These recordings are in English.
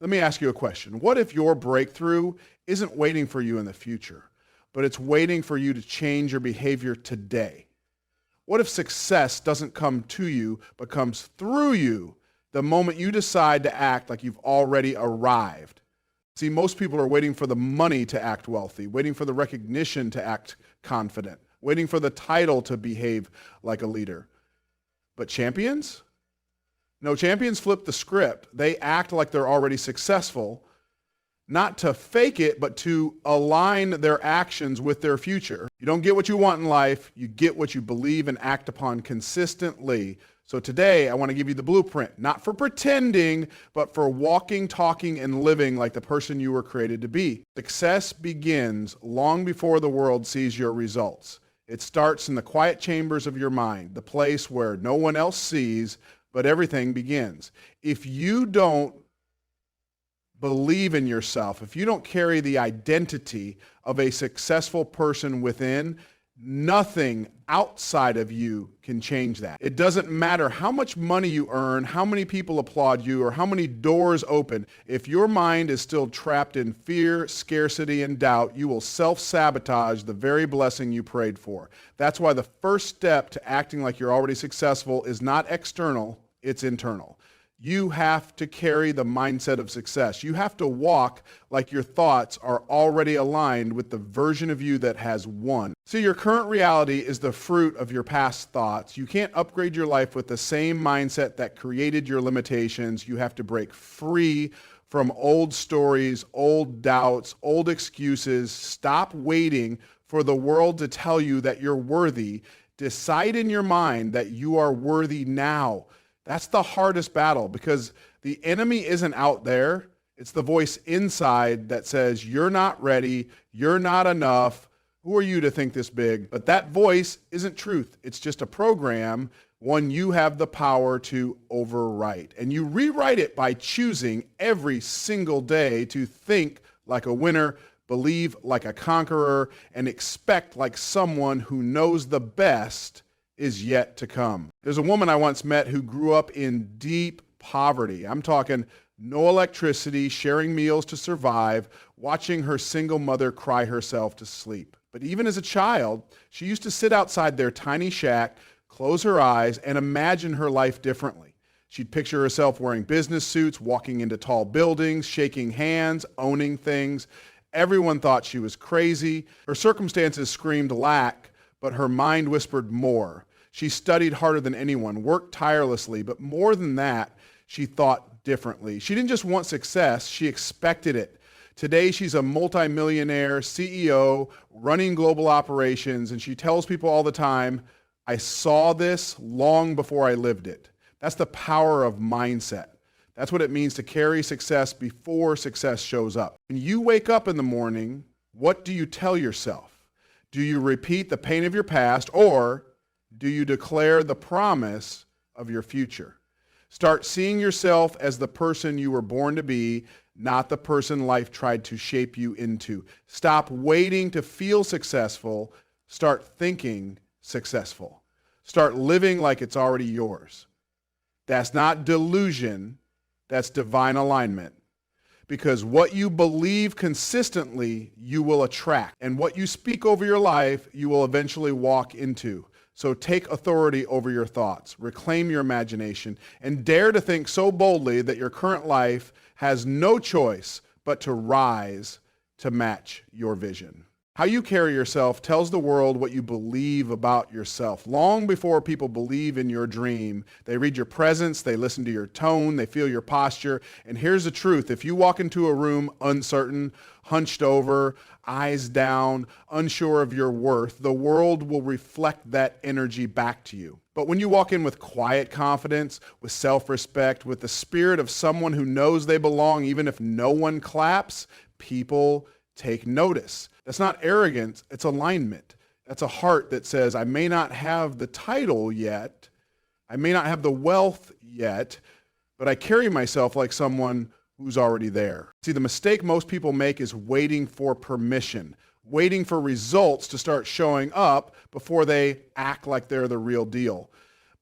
Let me ask you a question. What if your breakthrough isn't waiting for you in the future, but it's waiting for you to change your behavior today? What if success doesn't come to you, but comes through you the moment you decide to act like you've already arrived? See, most people are waiting for the money to act wealthy, waiting for the recognition to act confident, waiting for the title to behave like a leader. But champions? No, champions flip the script. They act like they're already successful, not to fake it, but to align their actions with their future. You don't get what you want in life, you get what you believe and act upon consistently. So today, I want to give you the blueprint, not for pretending, but for walking, talking, and living like the person you were created to be. Success begins long before the world sees your results. It starts in the quiet chambers of your mind, the place where no one else sees, but everything begins. If you don't believe in yourself, if you don't carry the identity of a successful person within, nothing outside of you can change that. It doesn't matter how much money you earn, how many people applaud you, or how many doors open. If your mind is still trapped in fear, scarcity, and doubt, you will self-sabotage the very blessing you prayed for. That's why the first step to acting like you're already successful is not external, it's internal. You have to carry the mindset of success. You have to walk like your thoughts are already aligned with the version of you that has won. See, your current reality is the fruit of your past thoughts. You can't upgrade your life with the same mindset that created your limitations. You have to break free from old stories, old doubts, old excuses. Stop waiting for the world to tell you that you're worthy. Decide in your mind that you are worthy now. That's the hardest battle because the enemy isn't out there. It's the voice inside that says, you're not ready, you're not enough. Who are you to think this big? But that voice isn't truth. It's just a program, one you have the power to overwrite. And you rewrite it by choosing every single day to think like a winner, believe like a conqueror, and expect like someone who knows the best is yet to come. There's a woman I once met who grew up in deep poverty. I'm talking no electricity, sharing meals to survive, watching her single mother cry herself to sleep. But even as a child, she used to sit outside their tiny shack, close her eyes, and imagine her life differently. She'd picture herself wearing business suits, walking into tall buildings, shaking hands, owning things. Everyone thought she was crazy. Her circumstances screamed lack, but her mind whispered more. She studied harder than anyone, worked tirelessly, but more than that, she thought differently. She didn't just want success, she expected it. Today, she's a multimillionaire CEO running global operations, and she tells people all the time, I saw this long before I lived it. That's the power of mindset. That's what it means to carry success before success shows up. When you wake up in the morning, what do you tell yourself? Do you repeat the pain of your past, or do you declare the promise of your future? Start seeing yourself as the person you were born to be, not the person life tried to shape you into. Stop waiting to feel successful. Start thinking successful. Start living like it's already yours. That's not delusion, that's divine alignment. Because what you believe consistently, you will attract. And what you speak over your life, you will eventually walk into. So take authority over your thoughts, reclaim your imagination, and dare to think so boldly that your current life has no choice but to rise to match your vision. How you carry yourself tells the world what you believe about yourself. Long before people believe in your dream, they read your presence, they listen to your tone, they feel your posture. And here's the truth. If you walk into a room uncertain, hunched over, eyes down, unsure of your worth, the world will reflect that energy back to you. But when you walk in with quiet confidence, with self-respect, with the spirit of someone who knows they belong, even if no one claps, people take notice. That's not arrogance, it's alignment. That's a heart that says, I may not have the title yet, I may not have the wealth yet, but I carry myself like someone who's already there. See, the mistake most people make is waiting for permission, waiting for results to start showing up before they act like they're the real deal.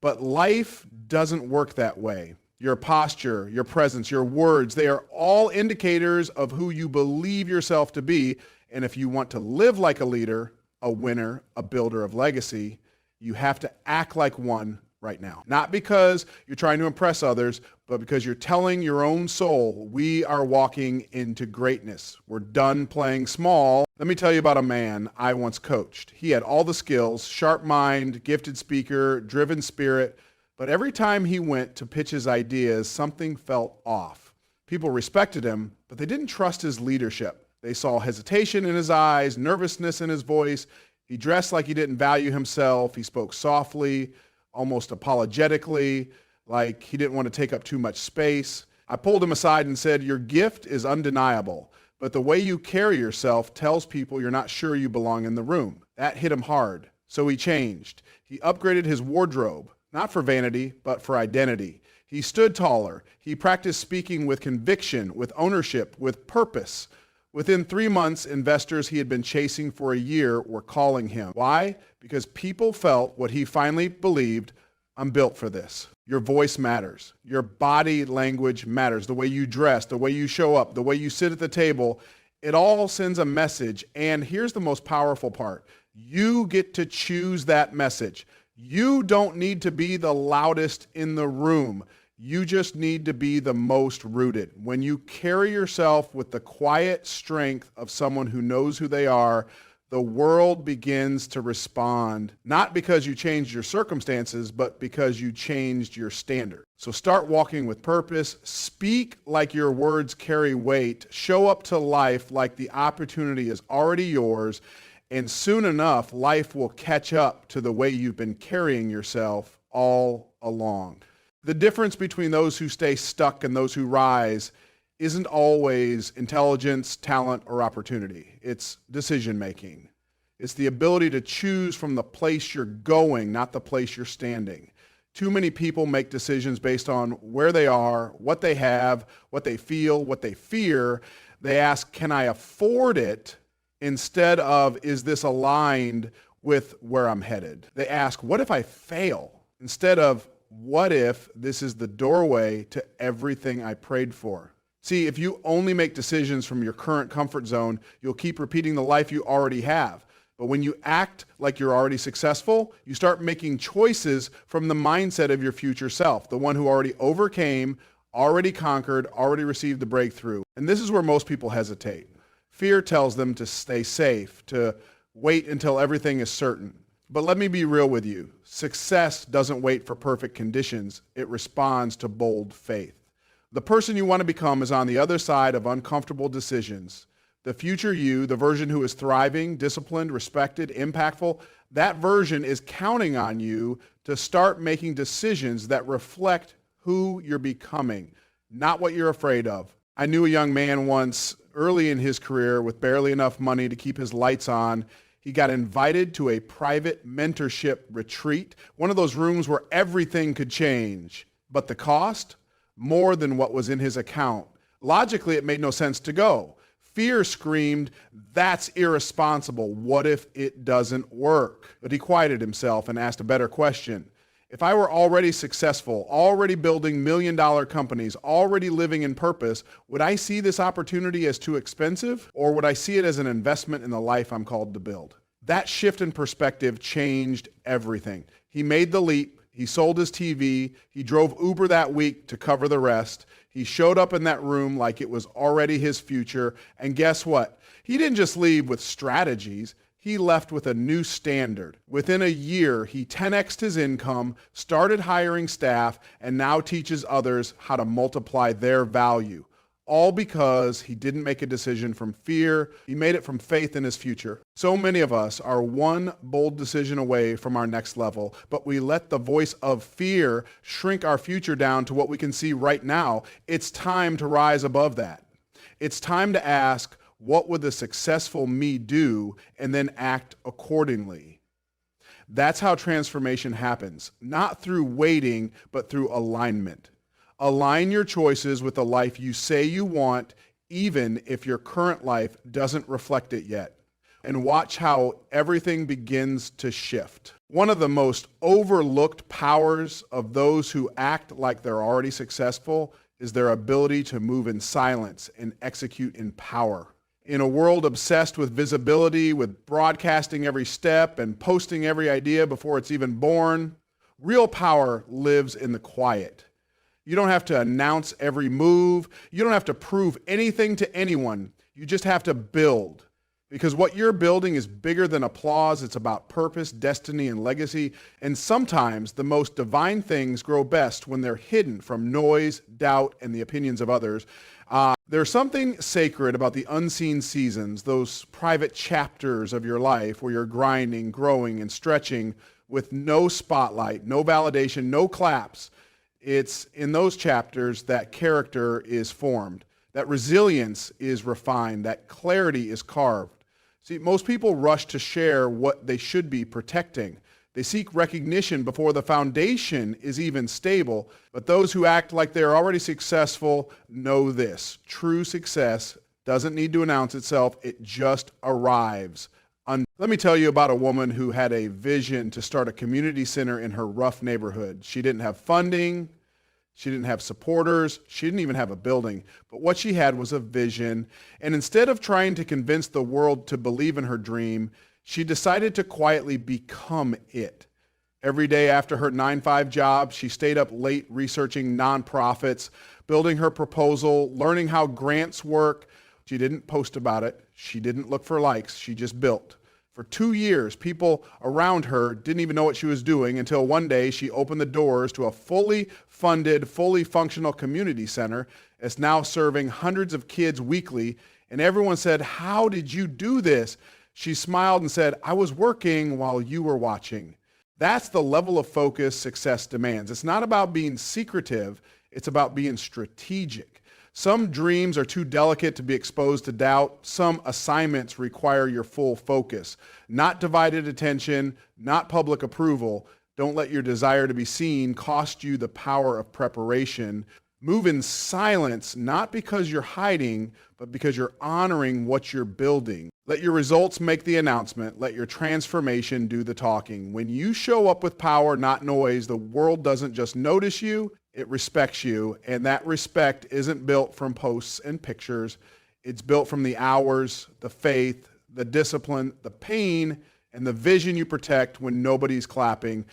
But life doesn't work that way. your posture, your presence, your words, they are all indicators of who you believe yourself to be. And if you want to live like a leader, a winner, a builder of legacy, you have to act like one right now. Not because you're trying to impress others, but because you're telling your own soul, we are walking into greatness. We're done playing small. Let me tell you about a man I once coached. He had all the skills, sharp mind, gifted speaker, driven spirit, but every time he went to pitch his ideas, something felt off. People respected him, but they didn't trust his leadership. They saw hesitation in his eyes, nervousness in his voice. He dressed like he didn't value himself. He spoke softly, almost apologetically, like he didn't want to take up too much space. I pulled him aside and said, your gift is undeniable, but the way you carry yourself tells people you're not sure you belong in the room. That hit him hard. So he changed. He upgraded his wardrobe, not for vanity, but for identity. He stood taller. He practiced speaking with conviction, with ownership, with purpose. Within 3 months, investors he had been chasing for a year were calling him. Why? Because people felt what he finally believed, I'm built for this. Your voice matters. Your body language matters. The way you dress, the way you show up, the way you sit at the table, it all sends a message. And here's the most powerful part. You get to choose that message. You don't need to be the loudest in the room. You just need to be the most rooted. When you carry yourself with the quiet strength of someone who knows who they are, the world begins to respond, not because you changed your circumstances, but because you changed your standard. So start walking with purpose, speak like your words carry weight, show up to life like the opportunity is already yours, and soon enough, life will catch up to the way you've been carrying yourself all along. The difference between those who stay stuck and those who rise isn't always intelligence, talent, or opportunity. It's decision-making. It's the ability to choose from the place you're going, not the place you're standing. Too many people make decisions based on where they are, what they have, what they feel, what they fear. They ask, can I afford it? Instead of, is this aligned with where I'm headed? They ask, what if I fail? Instead of, what if this is the doorway to everything I prayed for? See, if you only make decisions from your current comfort zone, you'll keep repeating the life you already have. But when you act like you're already successful, you start making choices from the mindset of your future self, the one who already overcame, already conquered, already received the breakthrough. And this is where most people hesitate. Fear tells them to stay safe, to wait until everything is certain. But let me be real with you. Success doesn't wait for perfect conditions. It responds to bold faith. The person you want to become is on the other side of uncomfortable decisions. The future you, the version who is thriving, disciplined, respected, impactful, that version is counting on you to start making decisions that reflect who you're becoming, not what you're afraid of. I knew a young man once, early in his career, with barely enough money to keep his lights on. He got invited to a private mentorship retreat, one of those rooms where everything could change. But the cost? More than what was in his account. Logically, it made no sense to go. Fear screamed, that's irresponsible. What if it doesn't work? But he quieted himself and asked a better question. If I were already successful, already building million-dollar companies, already living in purpose, would I see this opportunity as too expensive? Or would I see it as an investment in the life I'm called to build? That shift in perspective changed everything. He made the leap. He sold his TV. He drove Uber that week to cover the rest. He showed up in that room like it was already his future. And guess what? He didn't just leave with strategies. He left with a new standard. Within a year, he 10x'd his income, started hiring staff, and now teaches others how to multiply their value. All because he didn't make a decision from fear. He made it from faith in his future. So many of us are one bold decision away from our next level, but we let the voice of fear shrink our future down to what we can see right now. It's time to rise above that. It's time to ask, what would the successful me do, and then act accordingly. That's how transformation happens, not through waiting, but through alignment. Align your choices with the life you say you want, even if your current life doesn't reflect it yet. And watch how everything begins to shift. One of the most overlooked powers of those who act like they're already successful is their ability to move in silence and execute in power. In a world obsessed with visibility, with broadcasting every step and posting every idea before it's even born, real power lives in the quiet. You don't have to announce every move. You don't have to prove anything to anyone. You just have to build. Because what you're building is bigger than applause. It's about purpose, destiny, and legacy. And sometimes the most divine things grow best when they're hidden from noise, doubt, and the opinions of others. There's something sacred about the unseen seasons, those private chapters of your life where you're grinding, growing, and stretching with no spotlight, no validation, no claps. It's in those chapters that character is formed, that resilience is refined, that clarity is carved. See, most people rush to share what they should be protecting. They seek recognition before the foundation is even stable, but those who act like they're already successful know this. True success doesn't need to announce itself, it just arrives. Let me tell you about a woman who had a vision to start a community center in her rough neighborhood. She didn't have funding. She didn't have supporters. She didn't even have a building. But what she had was a vision. And instead of trying to convince the world to believe in her dream, she decided to quietly become it. Every day after her 9-to-5 job, she stayed up late researching nonprofits, building her proposal, learning how grants work. She didn't post about it. She didn't look for likes. She just built. For 2 years, people around her didn't even know what she was doing until one day she opened the doors to a fully funded, fully functional community center that's now serving hundreds of kids weekly. And everyone said, "How did you do this?" She smiled and said, "I was working while you were watching." That's the level of focus success demands. It's not about being secretive. It's about being strategic. Some dreams are too delicate to be exposed to doubt. Some assignments require your full focus. Not divided attention, not public approval. Don't let your desire to be seen cost you the power of preparation. Move in silence, not because you're hiding, but because you're honoring what you're building. Let your results make the announcement. Let your transformation do the talking. When you show up with power, not noise, the world doesn't just notice you, it respects you. And that respect isn't built from posts and pictures. It's built from the hours, the faith, the discipline, the pain, and the vision you protect when nobody's clapping.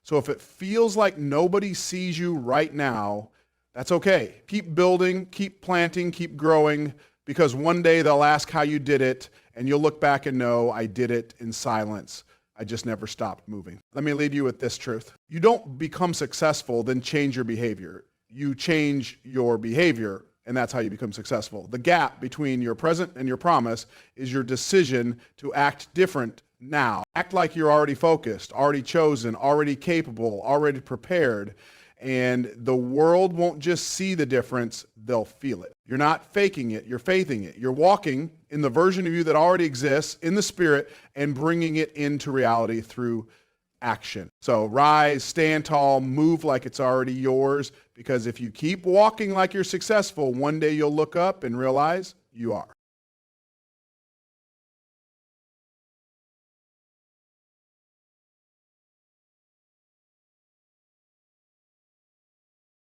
So if it feels like nobody sees you right now, that's okay. Keep building, keep planting, keep growing, because one day they'll ask how you did it, and you'll look back and know, I did it in silence. I just never stopped moving. Let me leave you with this truth. You don't become successful, then change your behavior. You change your behavior, and that's how you become successful. The gap between your present and your promise is your decision to act different now. Act like you're already focused, already chosen, already capable, already prepared. And the world won't just see the difference, they'll feel it. You're not faking it, you're faithing it. You're walking in the version of you that already exists in the spirit and bringing it into reality through action. So rise, stand tall, move like it's already yours, because if you keep walking like you're successful, one day you'll look up and realize you are.